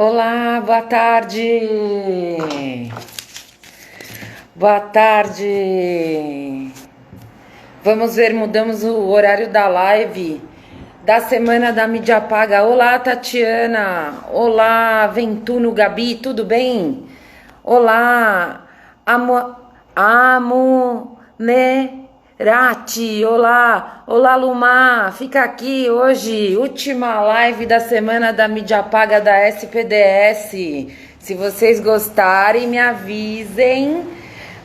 Olá, boa tarde. Boa tarde. Vamos ver, mudamos o horário da live da semana da mídia paga. Olá, Tatiana. Olá, Ventuno, Gabi, tudo bem? Olá, Amunerati. Olá, Lumar. Fica aqui hoje, última live da semana da mídia paga da SPDS. Se vocês gostarem, me avisem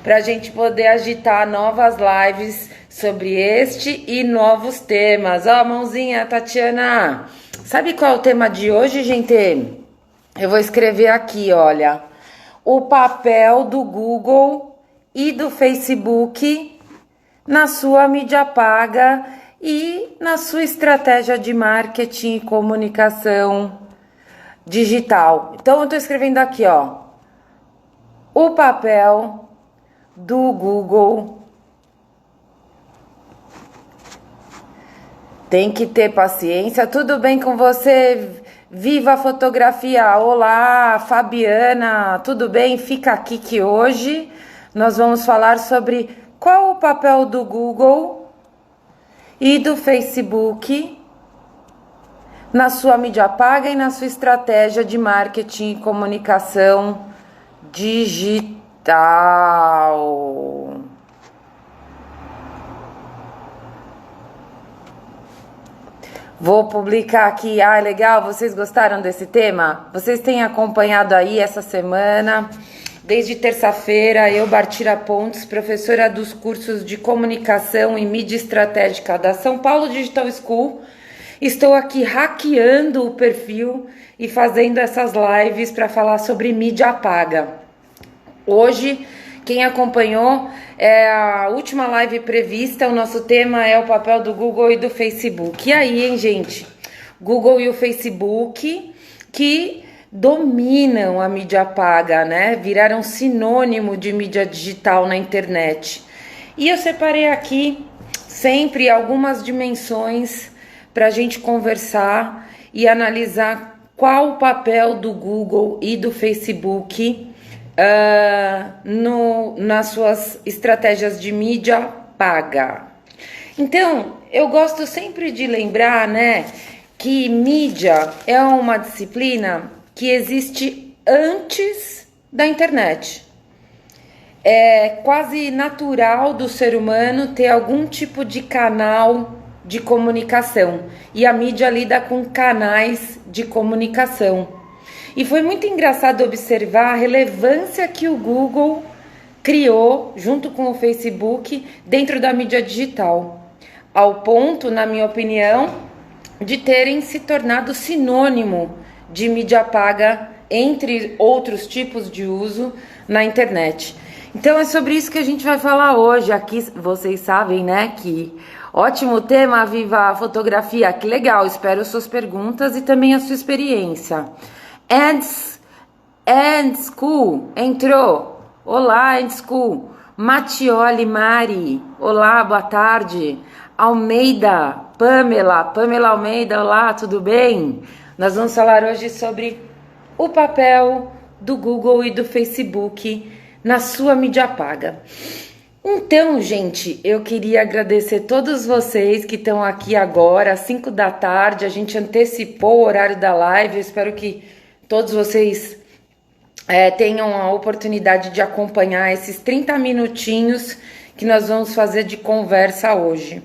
para a gente poder agitar novas lives sobre este e novos temas. Ó, mãozinha, Tatiana. Sabe qual é o tema de hoje, gente? Eu vou escrever aqui, olha. O papel do Google e do Facebook na sua mídia paga e na sua estratégia de marketing e comunicação digital. Então, eu estou escrevendo aqui, ó. O papel do Google. Tem que ter paciência. Tudo bem com você? Viva a fotografia! Olá, Fabiana! Tudo bem? Fica aqui que hoje nós vamos falar sobre qual o papel do Google e do Facebook na sua mídia paga e na sua estratégia de marketing e comunicação digital. Vou publicar aqui. Ah, legal, vocês gostaram desse tema? Vocês têm acompanhado aí essa semana? Desde terça-feira, eu, Bartira Pontes, professora dos cursos de comunicação e mídia estratégica da São Paulo Digital School, estou aqui hackeando o perfil e fazendo essas lives para falar sobre mídia paga. Hoje, quem acompanhou, é a última live prevista, o nosso tema é o papel do Google e do Facebook. E aí, hein, gente? Google e o Facebook que dominam a mídia paga, né? Viraram sinônimo de mídia digital na internet. E eu separei aqui sempre algumas dimensões para a gente conversar e analisar qual o papel do Google e do Facebook nas suas estratégias de mídia paga. Então, eu gosto sempre de lembrar, né, que mídia é uma disciplina que existe antes da internet. É quase natural do ser humano ter algum tipo de canal de comunicação, e a mídia lida com canais de comunicação. E foi muito engraçado observar a relevância que o Google criou, junto com o Facebook, dentro da mídia digital, ao ponto, na minha opinião, de terem se tornado sinônimo de mídia paga, entre outros tipos de uso na internet. Então é sobre isso que a gente vai falar hoje. Aqui vocês sabem, né, que ótimo tema, Viva a Fotografia, que legal, espero suas perguntas e também a sua experiência. And School entrou. Olá, And School. Matioli Mari. Olá, boa tarde. Almeida, Pamela Almeida. Olá, tudo bem? Nós vamos falar hoje sobre o papel do Google e do Facebook na sua mídia paga. Então, gente, eu queria agradecer todos vocês que estão aqui agora, às 5 da tarde. A gente antecipou o horário da live. Eu espero que todos vocês tenham a oportunidade de acompanhar esses 30 minutinhos que nós vamos fazer de conversa hoje.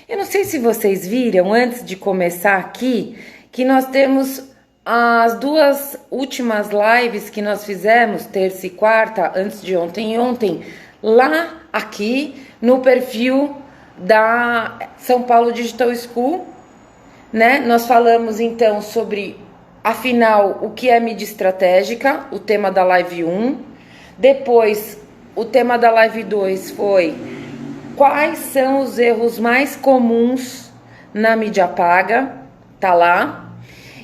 Eu não sei se vocês viram, antes de começar aqui, que nós temos as duas últimas lives que nós fizemos, terça e quarta, antes de ontem e ontem, lá aqui no perfil da São Paulo Digital School, né? Nós falamos então sobre, afinal, o que é mídia estratégica, o tema da live 1. Depois, o tema da live 2 foi quais são os erros mais comuns na mídia paga, tá lá.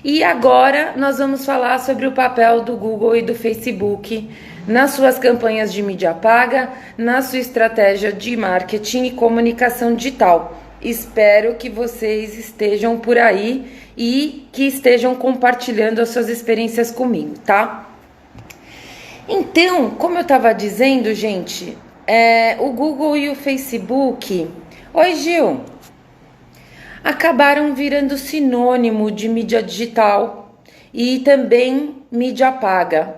E agora nós vamos falar sobre o papel do Google e do Facebook nas suas campanhas de mídia paga, na sua estratégia de marketing e comunicação digital. Espero que vocês estejam por aí e que estejam compartilhando as suas experiências comigo, tá? Então, como eu estava dizendo, gente, o Google e o Facebook... Oi, Gil! Acabaram virando sinônimo de mídia digital e também mídia paga.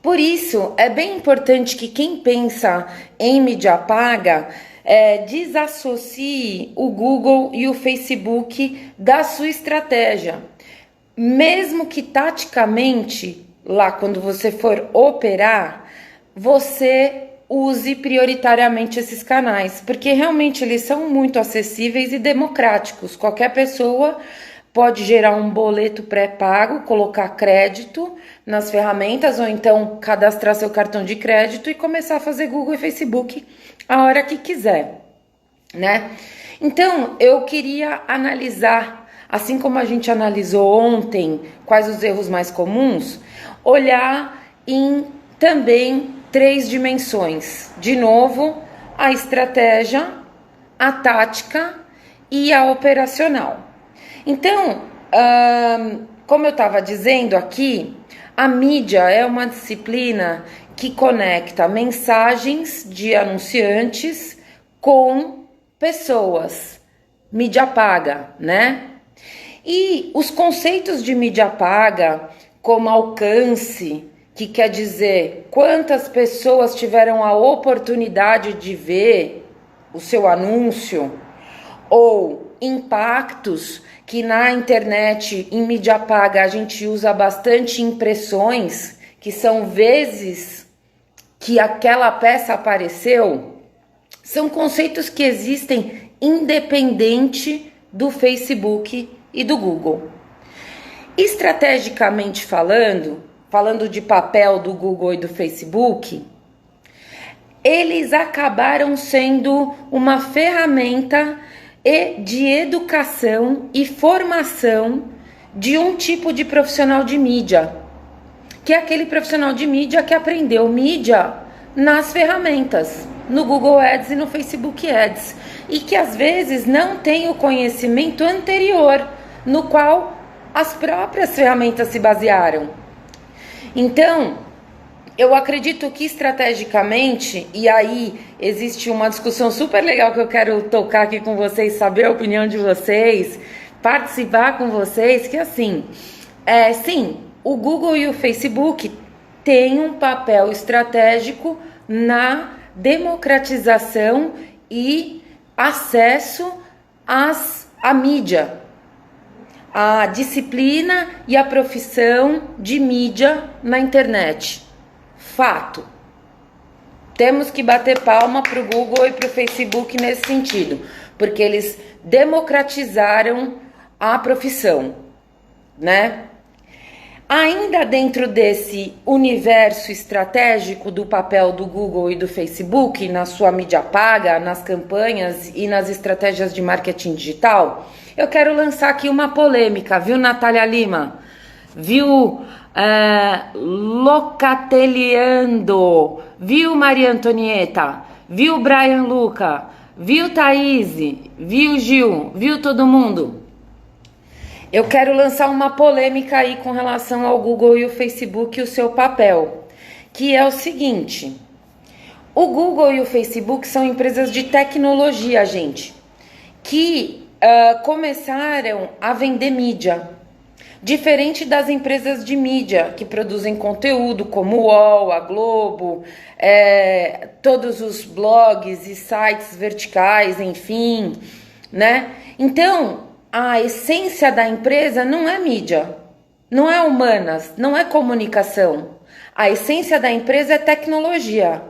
Por isso, é bem importante que quem pensa em mídia paga desassocie o Google e o Facebook da sua estratégia. Mesmo que taticamente, lá quando você for operar, você use prioritariamente esses canais, porque realmente eles são muito acessíveis e democráticos. Qualquer pessoa pode gerar um boleto pré-pago, colocar crédito nas ferramentas ou então cadastrar seu cartão de crédito e começar a fazer Google e Facebook a hora que quiser, né? Então, eu queria analisar, assim como a gente analisou ontem quais os erros mais comuns, olhar em também 3 dimensões. De novo, a estratégia, a tática e a operacional. Então, como eu estava dizendo aqui, a mídia é uma disciplina que conecta mensagens de anunciantes com pessoas. Mídia paga, né? E os conceitos de mídia paga, como alcance, que quer dizer quantas pessoas tiveram a oportunidade de ver o seu anúncio, ou impactos, que na internet, em mídia paga, a gente usa bastante impressões, que são vezes que aquela peça apareceu, são conceitos que existem independente do Facebook e do Google. Estrategicamente falando de papel do Google e do Facebook, eles acabaram sendo uma ferramenta de educação e formação de um tipo de profissional de mídia, que é aquele profissional de mídia que aprendeu mídia nas ferramentas, no Google Ads e no Facebook Ads, e que às vezes não tem o conhecimento anterior, no qual as próprias ferramentas se basearam. Então, eu acredito que estrategicamente, e aí existe uma discussão super legal que eu quero tocar aqui com vocês, saber a opinião de vocês, participar com vocês, que assim, sim, o Google e o Facebook têm um papel estratégico na democratização e acesso à mídia, a disciplina e a profissão de mídia na internet. Fato. Temos que bater palma para o Google e para o Facebook nesse sentido, porque eles democratizaram a profissão, né? Ainda dentro desse universo estratégico do papel do Google e do Facebook na sua mídia paga, nas campanhas e nas estratégias de marketing digital, eu quero lançar aqui uma polêmica, viu, Natália Lima? Viu, Locateliando? Viu, Maria Antonieta? Viu, Brian Luca? Viu, Thaís? Viu, Gil? Viu todo mundo? Eu quero lançar uma polêmica aí com relação ao Google e o Facebook e o seu papel, que é o seguinte: o Google e o Facebook são empresas de tecnologia, gente, que começaram a vender mídia, diferente das empresas de mídia que produzem conteúdo como o UOL, a Globo, todos os blogs e sites verticais, enfim, né? Então, a essência da empresa não é mídia, não é humanas, não é comunicação. A essência da empresa é tecnologia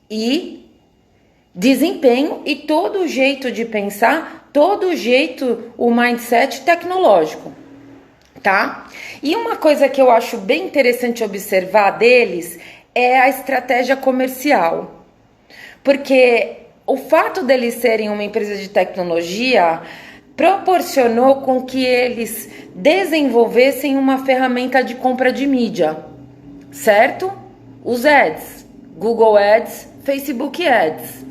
e desempenho e todo o jeito de pensar, todo o jeito, o mindset tecnológico, tá? E uma coisa que eu acho bem interessante observar deles é a estratégia comercial, porque o fato deles serem uma empresa de tecnologia proporcionou com que eles desenvolvessem uma ferramenta de compra de mídia, certo? Os ads, Google Ads, Facebook Ads.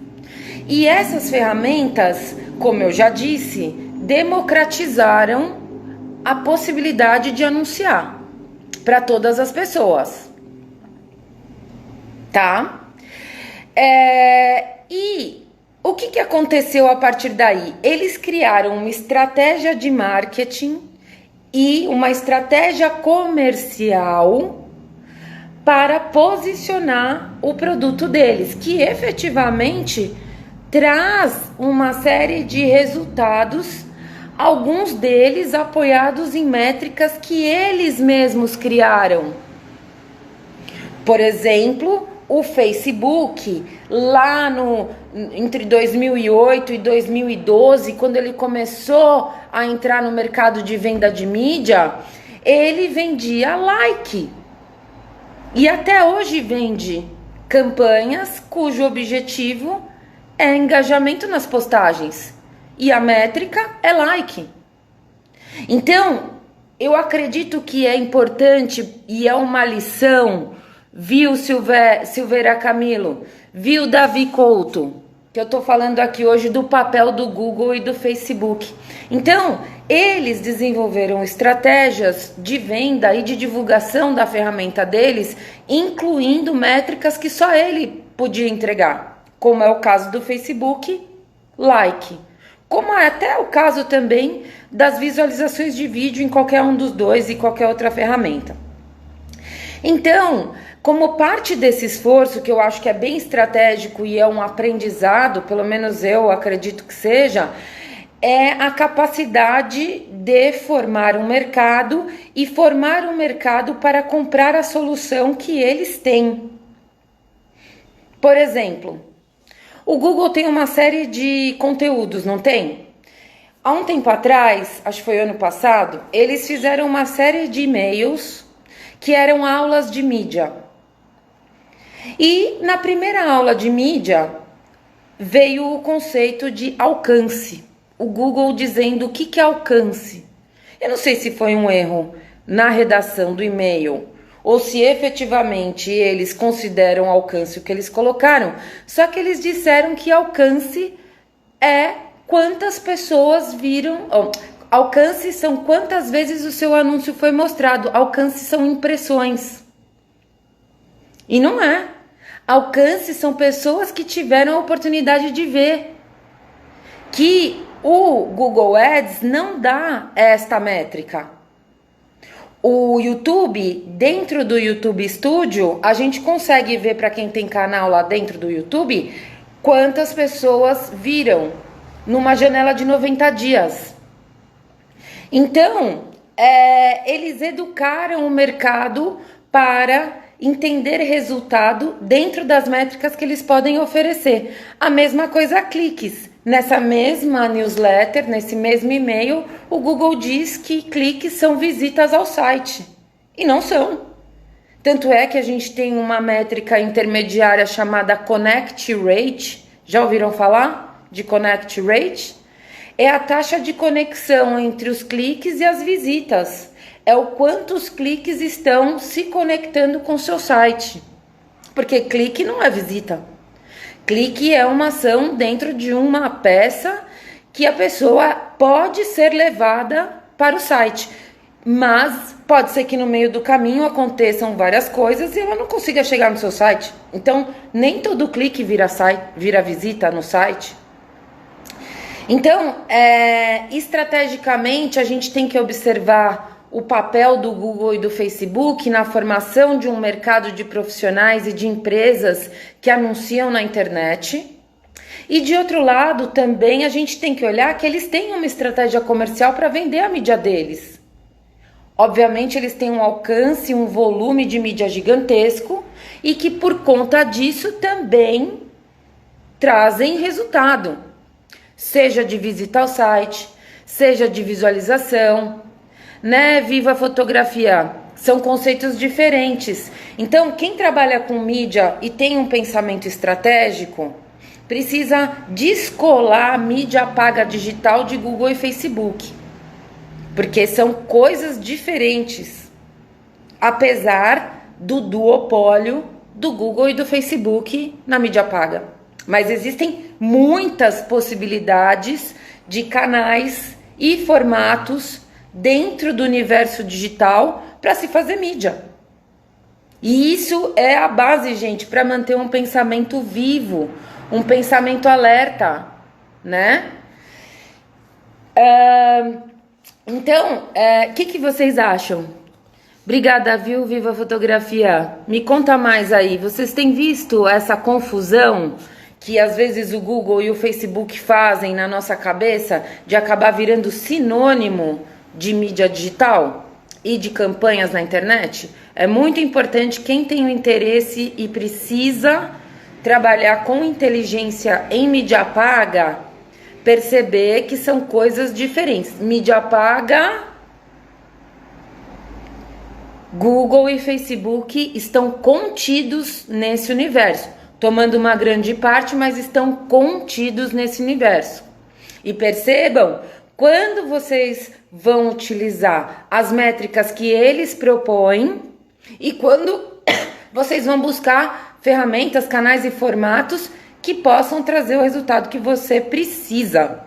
E essas ferramentas como eu já disse, democratizaram a possibilidade de anunciar para todas as pessoas, tá? E o que aconteceu a partir daí? Eles criaram uma estratégia de marketing e uma estratégia comercial para posicionar o produto deles, que efetivamente traz uma série de resultados, alguns deles apoiados em métricas que eles mesmos criaram. Por exemplo, o Facebook, lá entre 2008 e 2012, quando ele começou a entrar no mercado de venda de mídia, ele vendia like. E até hoje vende campanhas cujo objetivo é engajamento nas postagens. E a métrica é like. Então, eu acredito que é importante e é uma lição, viu, Silveira Camilo, viu, Davi Couto, que eu tô falando aqui hoje do papel do Google e do Facebook. Então, eles desenvolveram estratégias de venda e de divulgação da ferramenta deles, incluindo métricas que só ele podia entregar, como é o caso do Facebook, like. Como é até o caso também das visualizações de vídeo em qualquer um dos dois e qualquer outra ferramenta. Então, como parte desse esforço, que eu acho que é bem estratégico e é um aprendizado, pelo menos eu acredito que seja, é a capacidade de formar um mercado e formar um mercado para comprar a solução que eles têm. Por exemplo, o Google tem uma série de conteúdos, não tem? Há um tempo atrás, acho que foi ano passado, eles fizeram uma série de e-mails que eram aulas de mídia. E na primeira aula de mídia veio o conceito de alcance. O Google dizendo o que é alcance. Eu não sei se foi um erro na redação do e-mail ou se efetivamente eles consideram alcance o que eles colocaram, só que eles disseram que alcance é quantas pessoas viram, alcance são quantas vezes o seu anúncio foi mostrado, alcance são impressões. E não é. Alcance são pessoas que tiveram a oportunidade de ver. Que o Google Ads não dá esta métrica. O YouTube, dentro do YouTube Studio, a gente consegue ver, para quem tem canal lá dentro do YouTube, quantas pessoas viram numa janela de 90 dias. Então, eles educaram o mercado para entender resultado dentro das métricas que eles podem oferecer. A mesma coisa cliques. Nessa mesma newsletter, nesse mesmo e-mail, o Google diz que cliques são visitas ao site. E não são. Tanto é que a gente tem uma métrica intermediária chamada Connect Rate. Já ouviram falar de Connect Rate? É a taxa de conexão entre os cliques e as visitas. É o quanto os cliques estão se conectando com o seu site. Porque clique não é visita. Clique é uma ação dentro de uma peça que a pessoa pode ser levada para o site. Mas pode ser que no meio do caminho aconteçam várias coisas e ela não consiga chegar no seu site. Então, nem todo clique vira visita no site. Então, estrategicamente, a gente tem que observar o papel do Google e do Facebook na formação de um mercado de profissionais e de empresas que anunciam na internet. E de outro lado, também a gente tem que olhar que eles têm uma estratégia comercial para vender a mídia deles. Obviamente, eles têm um alcance, um volume de mídia gigantesco e que por conta disso também trazem resultado. Seja de visita ao site, seja de visualização, né? Viva a fotografia, são conceitos diferentes. Então, quem trabalha com mídia e tem um pensamento estratégico, precisa descolar a mídia paga digital de Google e Facebook, porque são coisas diferentes, apesar do duopólio do Google e do Facebook na mídia paga. Mas existem muitas possibilidades de canais e formatos dentro do universo digital para se fazer mídia. E isso é a base, gente, para manter um pensamento vivo, um pensamento alerta, né? Então, o que vocês acham? Obrigada, viu? Viva a fotografia. Me conta mais aí. Vocês têm visto essa confusão que às vezes o Google e o Facebook fazem na nossa cabeça de acabar virando sinônimo de mídia digital e de campanhas na internet? É muito importante quem tem o interesse e precisa trabalhar com inteligência em mídia paga perceber que são coisas diferentes. Mídia paga, Google e Facebook estão contidos nesse universo, tomando uma grande parte, mas estão contidos nesse universo. E percebam, quando vocês vão utilizar as métricas que eles propõem e quando vocês vão buscar ferramentas, canais e formatos que possam trazer o resultado que você precisa.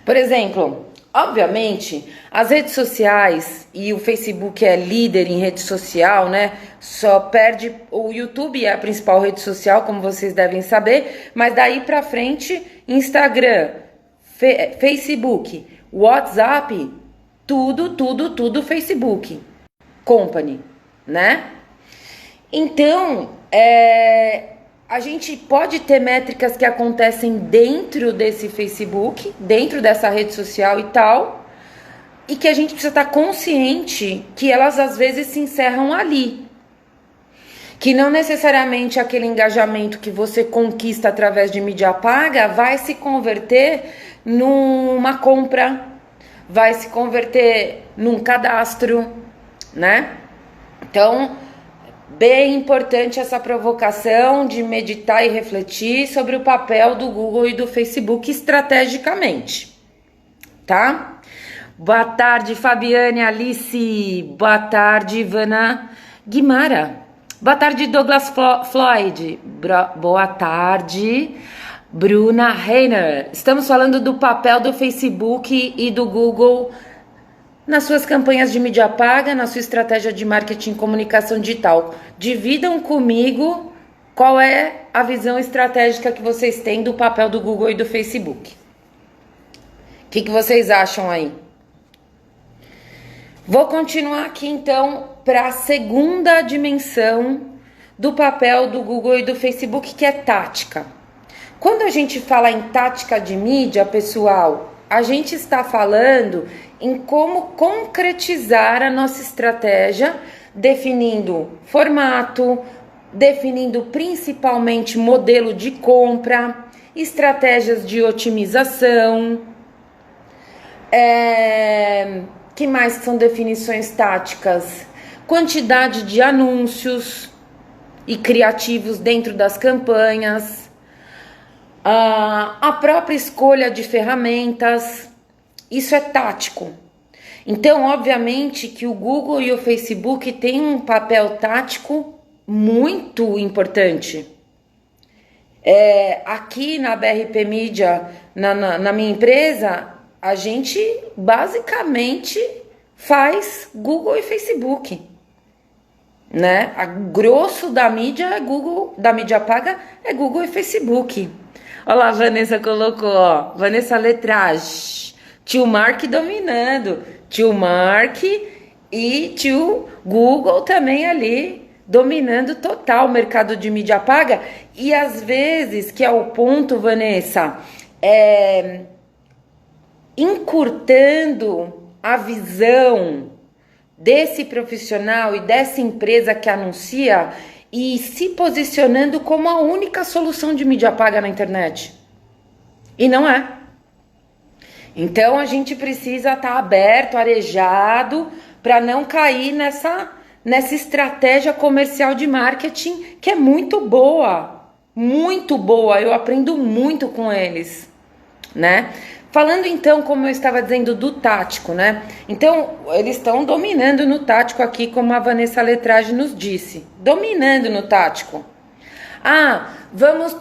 Por exemplo, obviamente, as redes sociais, e o Facebook é líder em rede social, né? Só perde, o YouTube é a principal rede social, como vocês devem saber, mas daí pra frente, Instagram, Facebook, WhatsApp, tudo Facebook Company, né? Então, a gente pode ter métricas que acontecem dentro desse Facebook, dentro dessa rede social e tal, e que a gente precisa estar consciente que elas às vezes se encerram ali. Que não necessariamente aquele engajamento que você conquista através de mídia paga vai se converter numa compra, vai se converter num cadastro, né? Então, bem importante essa provocação de meditar e refletir sobre o papel do Google e do Facebook estrategicamente, tá? Boa tarde, Fabiane, Alice. Boa tarde, Ivana Guimara. Boa tarde, Douglas Floyd. Boa tarde, Bruna Reiner. Estamos falando do papel do Facebook e do Google nas suas campanhas de mídia paga, na sua estratégia de marketing e comunicação digital. Dividam comigo qual é a visão estratégica que vocês têm do papel do Google e do Facebook. O que vocês acham aí? Vou continuar aqui então para a segunda dimensão do papel do Google e do Facebook, que é tática. Quando a gente fala em tática de mídia, pessoal, a gente está falando em como concretizar a nossa estratégia, definindo formato, definindo principalmente modelo de compra, estratégias de otimização. Que mais são definições táticas? Quantidade de anúncios e criativos dentro das campanhas, a própria escolha de ferramentas. Isso é tático. Então, obviamente que o Google e o Facebook têm um papel tático muito importante. Aqui na BRP Mídia, na minha empresa, a gente basicamente faz Google e Facebook, né? A grosso da mídia é Google, da mídia paga é Google e Facebook. Olha lá, a Vanessa colocou, ó, Vanessa Letrage, tio Mark dominando, tio Mark e tio Google também ali dominando total o mercado de mídia paga. E às vezes, que é o ponto, Vanessa, encurtando a visão desse profissional e dessa empresa que anuncia e se posicionando como a única solução de mídia paga na internet. E não é. Então a gente precisa estar aberto, arejado, para não cair nessa estratégia comercial de marketing que é muito boa. Muito boa. Eu aprendo muito com eles, né? Falando então, como eu estava dizendo, do tático, né? Então, eles estão dominando no tático aqui, como a Vanessa Letrage nos disse. Dominando no tático. Vamos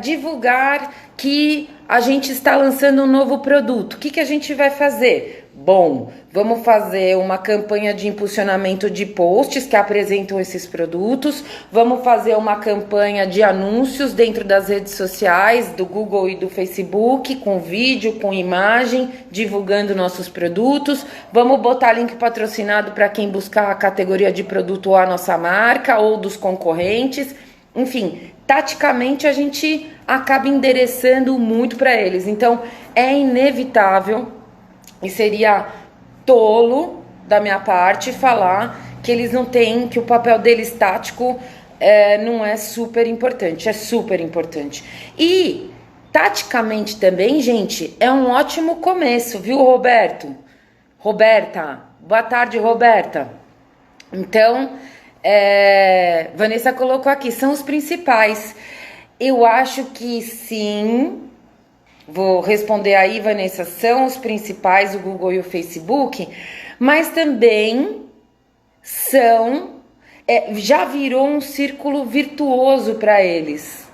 divulgar que a gente está lançando um novo produto. O que a gente vai fazer? Bom, vamos fazer uma campanha de impulsionamento de posts que apresentam esses produtos, vamos fazer uma campanha de anúncios dentro das redes sociais, do Google e do Facebook, com vídeo, com imagem, divulgando nossos produtos, vamos botar link patrocinado para quem buscar a categoria de produto ou a nossa marca ou dos concorrentes. Enfim, taticamente a gente acaba endereçando muito para eles. Então, é inevitável e seria tolo da minha parte falar que eles não têm, que o papel deles tático não é super importante. É super importante. E, taticamente também, gente, é um ótimo começo, viu, Roberto? Roberta, boa tarde, Roberta. Então, Vanessa colocou aqui, são os principais. Eu acho que sim. Vou responder aí, Vanessa, são os principais, o Google e o Facebook, mas também já virou um círculo virtuoso para eles,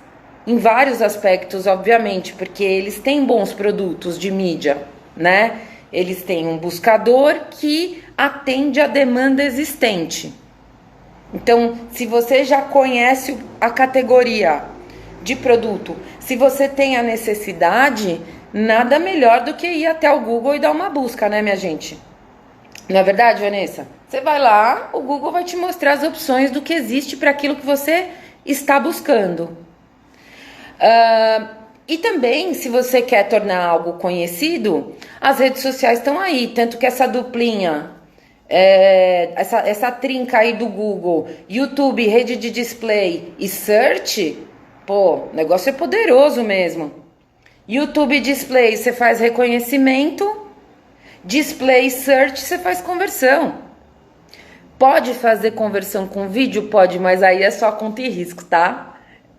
em vários aspectos, obviamente, porque eles têm bons produtos de mídia, né? Eles têm um buscador que atende a demanda existente. Então, se você já conhece a categoria de produto, se você tem a necessidade, nada melhor do que ir até o Google e dar uma busca, né, minha gente? Não é verdade, Vanessa? Você vai lá, o Google vai te mostrar as opções do que existe para aquilo que você está buscando. E também, se você quer tornar algo conhecido, as redes sociais estão aí, tanto que essa duplinha, essa trinca aí do Google, YouTube, rede de display e search, pô, o negócio é poderoso mesmo. YouTube Display, você faz reconhecimento. Display Search, você faz conversão. Pode fazer conversão com vídeo? Pode, mas aí é só conta e risco, tá?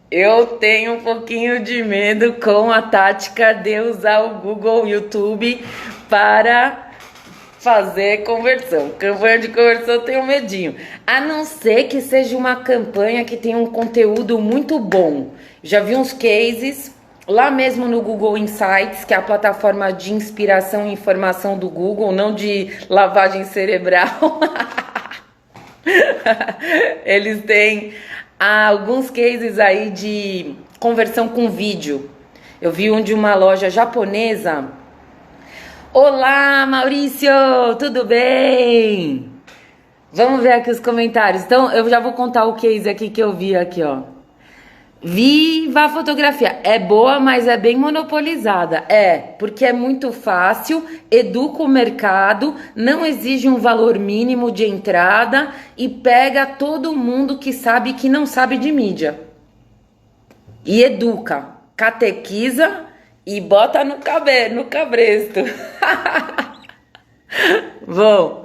Eu tenho um pouquinho de medo com a tática de usar o Google YouTube para fazer conversão. Campanha de conversão eu tenho medinho. A não ser que seja uma campanha que tenha um conteúdo muito bom. Já vi uns cases lá mesmo no Google Insights, que é a plataforma de inspiração e informação do Google, não de lavagem cerebral. Eles têm alguns cases aí de conversão com vídeo. Eu vi um de uma loja japonesa. Olá, Maurício, tudo bem? Vamos ver aqui os comentários. Então, eu já vou contar o case aqui que eu vi aqui, ó. Viva a fotografia. É boa, mas é bem monopolizada. Porque é muito fácil, educa o mercado, não exige um valor mínimo de entrada e pega todo mundo que sabe e que não sabe de mídia. E educa, catequiza e bota no cabresto. Bom,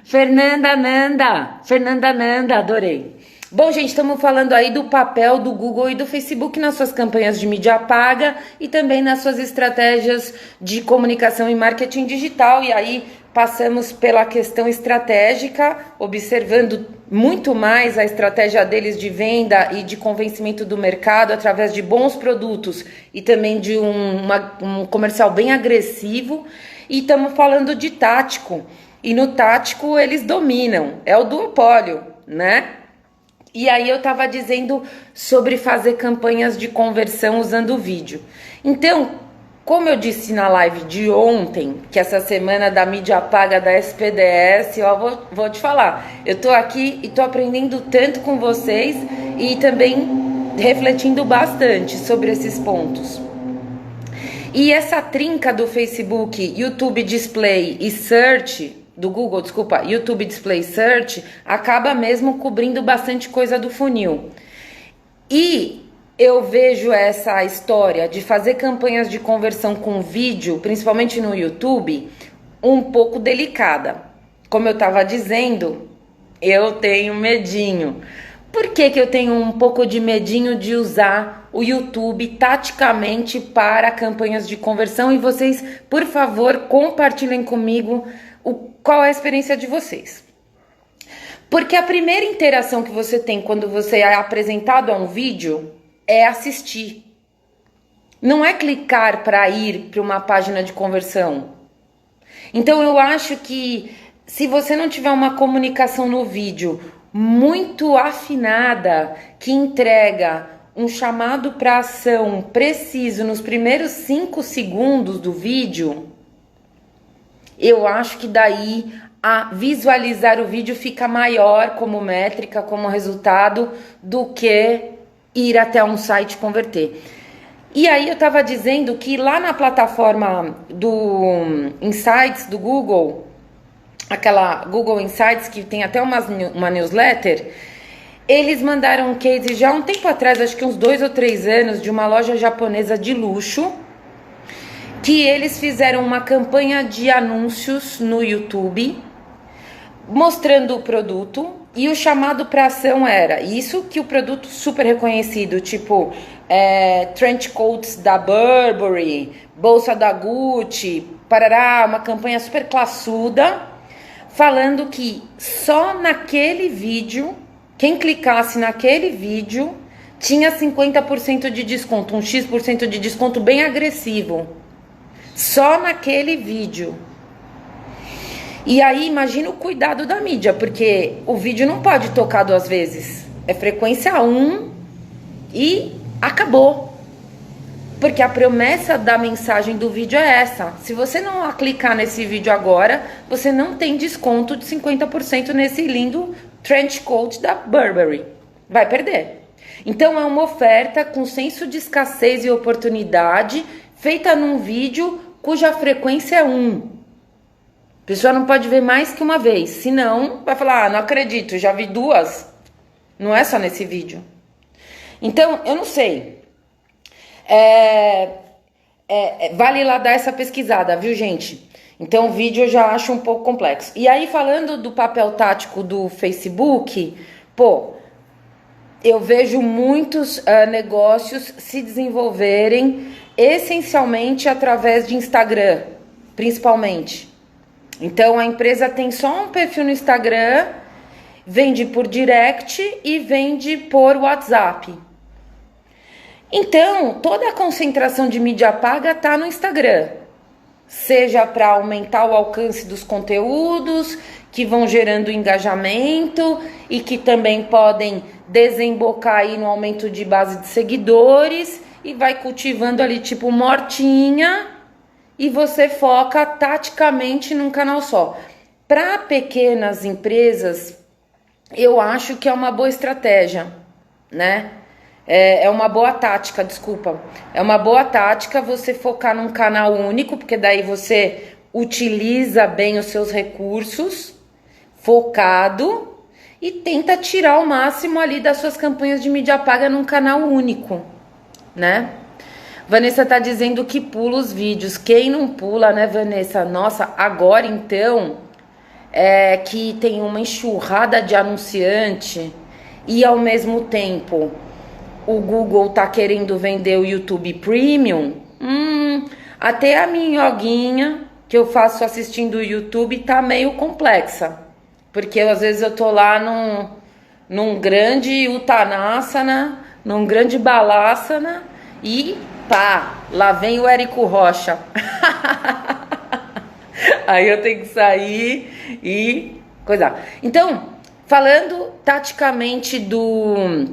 Fernanda Nanda, adorei. Bom, gente, estamos falando aí do papel do Google e do Facebook nas suas campanhas de mídia paga e também nas suas estratégias de comunicação e marketing digital. E aí passamos pela questão estratégica, observando muito mais a estratégia deles de venda e de convencimento do mercado através de bons produtos e também de um comercial bem agressivo. E estamos falando de tático. E no tático eles dominam, é o duopólio, né? E aí eu tava dizendo sobre fazer campanhas de conversão usando vídeo. Então, como eu disse na live de ontem, que essa semana da mídia paga da SPDS, eu vou te falar, eu tô aqui e tô aprendendo tanto com vocês e também refletindo bastante sobre esses pontos. E essa trinca do Facebook, YouTube Display e Search, do Google, desculpa, YouTube Display Search, acaba mesmo cobrindo bastante coisa do funil. E eu vejo essa história de fazer campanhas de conversão com vídeo, principalmente no YouTube, um pouco delicada. Como eu estava dizendo, eu tenho medinho. Por que eu tenho um pouco de medinho de usar o YouTube taticamente para campanhas de conversão? E vocês, por favor, compartilhem comigo qual é a experiência de vocês. Porque a primeira interação que você tem quando você é apresentado a um vídeo é assistir. Não é clicar para ir para uma página de conversão. Então eu acho que se você não tiver uma comunicação no vídeo muito afinada, que entrega um chamado para ação preciso nos primeiros 5 segundos do vídeo, eu acho que daí a visualizar o vídeo fica maior como métrica, como resultado, do que ir até um site converter. E aí eu estava dizendo que lá na plataforma do Insights do Google, aquela Google Insights que tem até uma newsletter, eles mandaram um case já há um tempo atrás, acho que uns 2 ou 3 anos, de uma loja japonesa de luxo, que eles fizeram uma campanha de anúncios no YouTube, mostrando o produto, e o chamado para ação era isso, que o produto super reconhecido, tipo trench coats da Burberry, bolsa da Gucci, parará, uma campanha super classuda, falando que só naquele vídeo, quem clicasse naquele vídeo, tinha 50% de desconto, um X% de desconto bem agressivo. Só naquele vídeo. E aí imagina o cuidado da mídia, porque o vídeo não pode tocar 2 vezes. É frequência 1 e acabou. Porque a promessa da mensagem do vídeo é essa. Se você não clicar nesse vídeo agora, você não tem desconto de 50% nesse lindo trench coat da Burberry. Vai perder. Então é uma oferta com senso de escassez e oportunidade, feita num vídeo cuja frequência é 1. A pessoa não pode ver mais que uma vez, senão vai falar, não acredito, já vi 2. Não é só nesse vídeo. Então, eu não sei. Vale lá dar essa pesquisada, viu, gente? Então, o vídeo eu já acho um pouco complexo. E aí, falando do papel tático do Facebook, eu vejo muitos negócios se desenvolverem essencialmente através de Instagram, principalmente. Então, a empresa tem só um perfil no Instagram, vende por direct e vende por WhatsApp. Então, toda a concentração de mídia paga está no Instagram. Seja para aumentar o alcance dos conteúdos, que vão gerando engajamento e que também podem desembocar aí no aumento de base de seguidores, e vai cultivando ali tipo mortinha, e você foca taticamente num canal só. Para pequenas empresas, eu acho que é uma boa estratégia, né? É uma boa tática, desculpa. É uma boa tática você focar num canal único, porque daí você utiliza bem os seus recursos, focado, e tenta tirar o máximo ali das suas campanhas de mídia paga num canal único, né? Vanessa tá dizendo que pula os vídeos. Quem não pula, né, Vanessa? Nossa, agora então que tem uma enxurrada de anunciante e ao mesmo tempo o Google tá querendo vender o YouTube Premium. Até a minhoguinha que eu faço assistindo o YouTube tá meio complexa. Porque às vezes eu tô lá num grande Uttanasana, num grande Balasana e pá, lá vem o Érico Rocha. Aí eu tenho que sair e coisar. Então, falando taticamente do...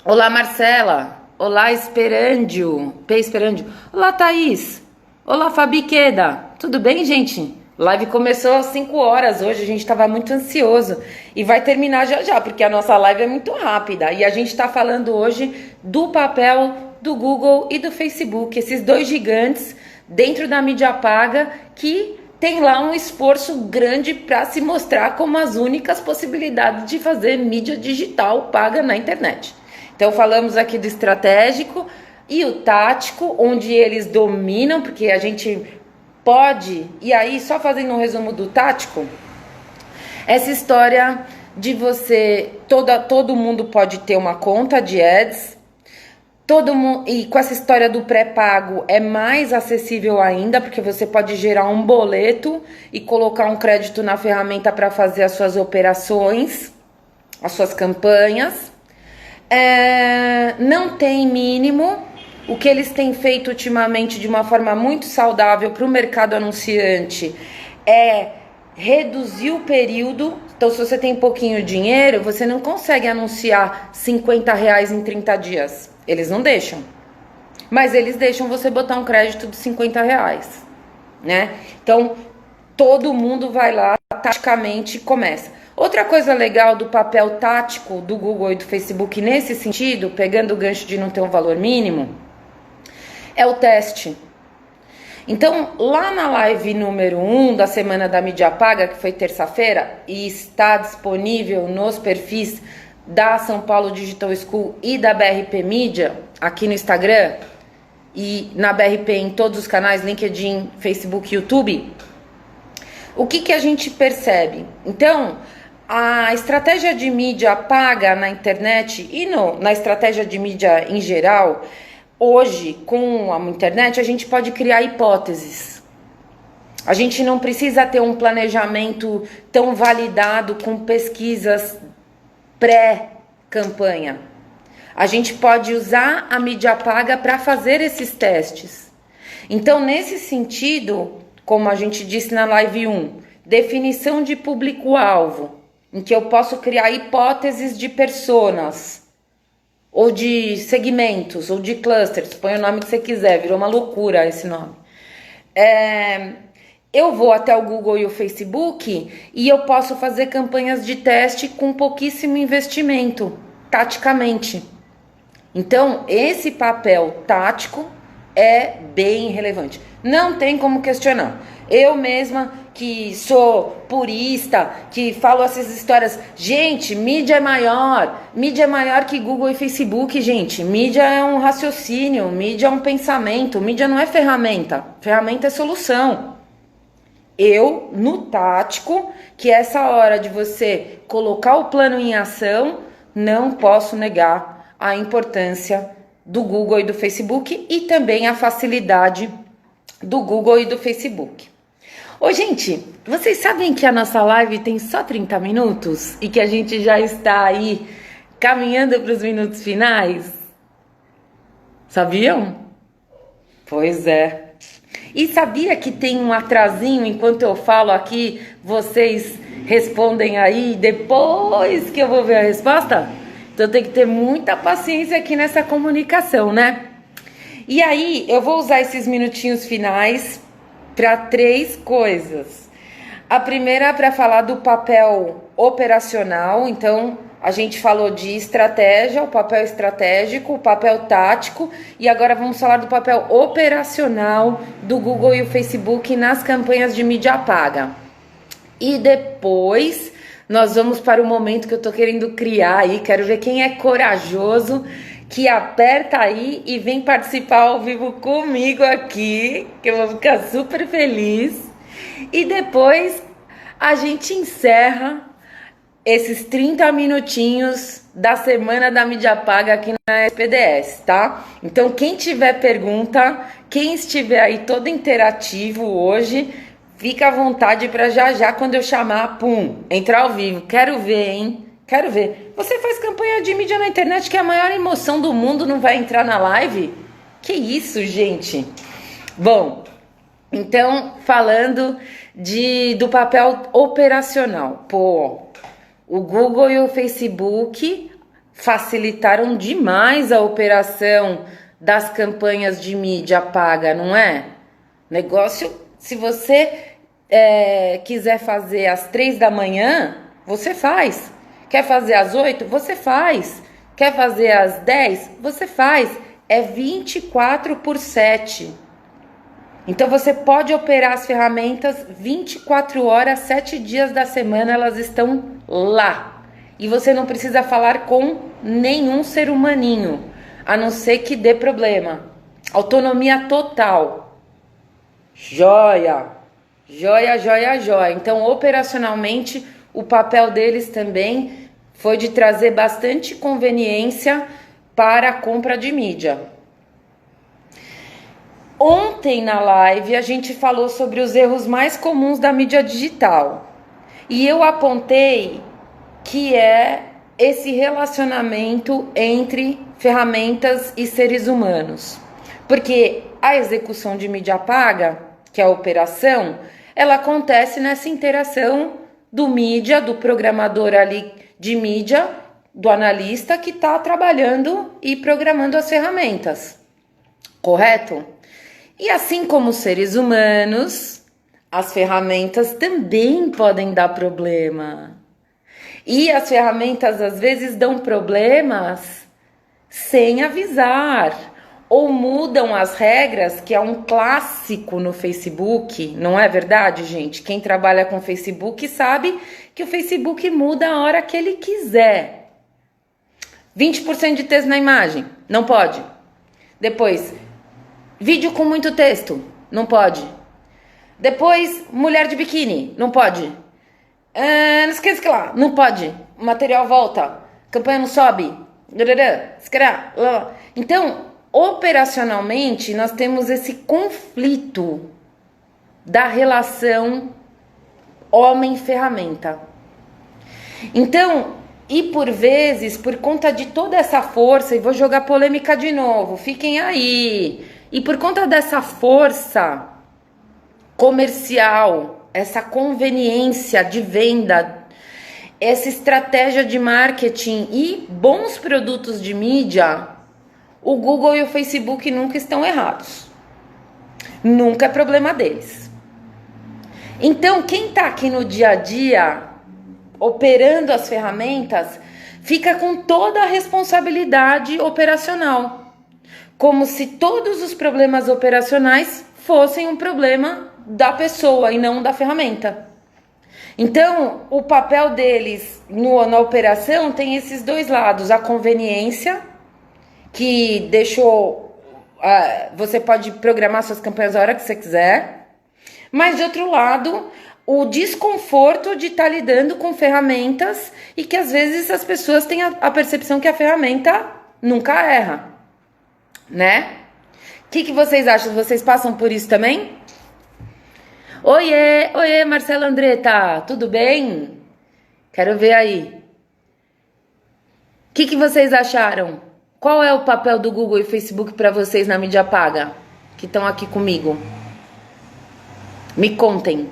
Olá, Marcela. Olá, Esperandio. P. Esperandio. Olá, Thaís. Olá, Fabi Queda. Tudo bem, gente? Live começou às 5 horas hoje, a gente estava muito ansioso. E vai terminar já já, porque a nossa live é muito rápida. E a gente está falando hoje do papel do Google e do Facebook, esses 2 gigantes dentro da mídia paga que tem lá um esforço grande para se mostrar como as únicas possibilidades de fazer mídia digital paga na internet. Então falamos aqui do estratégico e o tático, onde eles dominam, porque a gente pode, e aí só fazendo um resumo do tático, essa história de você, todo mundo pode ter uma conta de ads, todo mundo, e com essa história do pré-pago é mais acessível ainda, porque você pode gerar um boleto e colocar um crédito na ferramenta para fazer as suas operações, as suas campanhas. Não tem mínimo. O que eles têm feito ultimamente de uma forma muito saudável para o mercado anunciante é reduzir o período. Então, se você tem pouquinho dinheiro, você não consegue anunciar R$50 em 30 dias. Eles não deixam. Mas eles deixam você botar um crédito de R$50, né? Então, todo mundo vai lá, taticamente começa. Outra coisa legal do papel tático do Google e do Facebook nesse sentido, pegando o gancho de não ter um valor mínimo, é o teste. Então, lá na live número 1 da Semana da Mídia Paga, que foi terça-feira, e está disponível nos perfis da São Paulo Digital School e da BRP Mídia, aqui no Instagram, e na BRP em todos os canais, LinkedIn, Facebook, YouTube, o que a gente percebe? Então, a estratégia de mídia paga na internet e na estratégia de mídia em geral, hoje, com a internet, a gente pode criar hipóteses. A gente não precisa ter um planejamento tão validado com pesquisas pré-campanha. A gente pode usar a mídia paga para fazer esses testes. Então, nesse sentido, como a gente disse na live 1, definição de público-alvo, em que eu posso criar hipóteses de personas, ou de segmentos, ou de clusters, põe o nome que você quiser, virou uma loucura esse nome. Eu vou até o Google e o Facebook e eu posso fazer campanhas de teste com pouquíssimo investimento, taticamente. Então, esse papel tático é bem relevante. Não tem como questionar. Eu mesma, que sou purista, que falo essas histórias, gente, mídia é maior que Google e Facebook, gente. Mídia é um raciocínio, mídia é um pensamento, mídia não é ferramenta, ferramenta é solução. Eu, no tático, que é essa hora de você colocar o plano em ação, não posso negar a importância do Google e do Facebook e também a facilidade do Google e do Facebook. Ô, gente, vocês sabem que a nossa live tem só 30 minutos e que a gente já está aí caminhando para os minutos finais? Sabiam? Pois é. E sabia que tem um atrasinho enquanto eu falo aqui, vocês respondem aí depois que eu vou ver a resposta? Então tem que ter muita paciência aqui nessa comunicação, né? E aí eu vou usar esses minutinhos finais para 3 coisas. A primeira é para falar do papel operacional. Então a gente falou de estratégia, o papel estratégico, o papel tático, e agora vamos falar do papel operacional do Google e o Facebook nas campanhas de mídia paga. E depois nós vamos para o momento que eu tô querendo criar aí. Quero ver quem é corajoso, que aperta aí e vem participar ao vivo comigo aqui, que eu vou ficar super feliz. E depois a gente encerra esses 30 minutinhos da Semana da Mídia Paga aqui na SPDS, tá? Então, quem tiver pergunta, quem estiver aí todo interativo hoje, fica à vontade para já, quando eu chamar, entrar ao vivo. Quero ver, hein? Quero ver. Você faz campanha de mídia na internet, que é a maior emoção do mundo, não vai entrar na live? Que isso, gente? Bom, então, falando do papel operacional. O Google e o Facebook facilitaram demais a operação das campanhas de mídia paga, não é? Negócio, se você quiser fazer às 3 da manhã, você faz. Quer fazer às 8? Você faz. Quer fazer às 10? Você faz. É 24/7. Então você pode operar as ferramentas 24 horas, 7 dias da semana, elas estão lá. E você não precisa falar com nenhum ser humaninho, a não ser que dê problema. Autonomia total. Joia! Joia, joia, joia. Então, operacionalmente, o papel deles também foi de trazer bastante conveniência para a compra de mídia. Ontem na live a gente falou sobre os erros mais comuns da mídia digital. E eu apontei que é esse relacionamento entre ferramentas e seres humanos. Porque a execução de mídia paga, que é a operação, ela acontece nessa interação do mídia, do programador ali de mídia, do analista que está trabalhando e programando as ferramentas, correto? E assim como os seres humanos, as ferramentas também podem dar problema. E as ferramentas às vezes dão problemas sem avisar. Ou mudam as regras, que é um clássico no Facebook, não é verdade, gente? Quem trabalha com Facebook sabe que o Facebook muda a hora que ele quiser. 20% de texto na imagem, não pode. Depois, vídeo com muito texto, não pode. Depois, mulher de biquíni, não pode. Não esqueça que lá, não pode. O material volta, campanha não sobe. Então, operacionalmente, nós temos esse conflito da relação homem-ferramenta. Então, e por vezes, por conta de toda essa força, e vou jogar polêmica de novo, fiquem aí, e por conta dessa força comercial, essa conveniência de venda, essa estratégia de marketing e bons produtos de mídia, o Google e o Facebook nunca estão errados. Nunca é problema deles. Então, quem está aqui no dia a dia, operando as ferramentas, fica com toda a responsabilidade operacional. Como se todos os problemas operacionais fossem um problema da pessoa e não da ferramenta. Então, o papel deles na operação tem esses dois lados. A conveniência, que deixou... você pode programar suas campanhas a hora que você quiser. Mas, de outro lado, o desconforto de estar lidando com ferramentas e que, às vezes, as pessoas têm a percepção que a ferramenta nunca erra, né? O que vocês acham? Vocês passam por isso também? Oiê, Marcela Andretta, tudo bem? Quero ver aí. O que vocês acharam? Qual é o papel do Google e Facebook para vocês na mídia paga? Que estão aqui comigo. Me contem.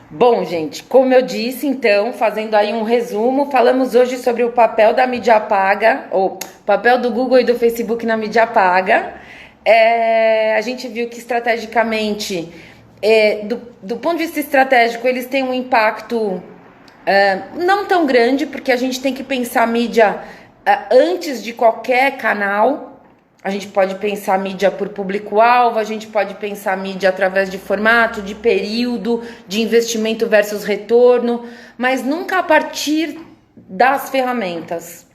Bom, gente, como eu disse, então, fazendo aí um resumo, falamos hoje sobre o papel da mídia paga, ou papel do Google e do Facebook na mídia paga. A gente viu que estrategicamente, do ponto de vista estratégico, eles têm um impacto não tão grande, porque a gente tem que pensar mídia antes de qualquer canal. A gente pode pensar mídia por público-alvo, a gente pode pensar mídia através de formato, de período, de investimento versus retorno, mas nunca a partir das ferramentas.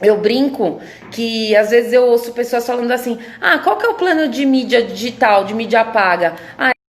Eu brinco que às vezes eu ouço pessoas falando assim, qual que é o plano de mídia digital, de mídia paga?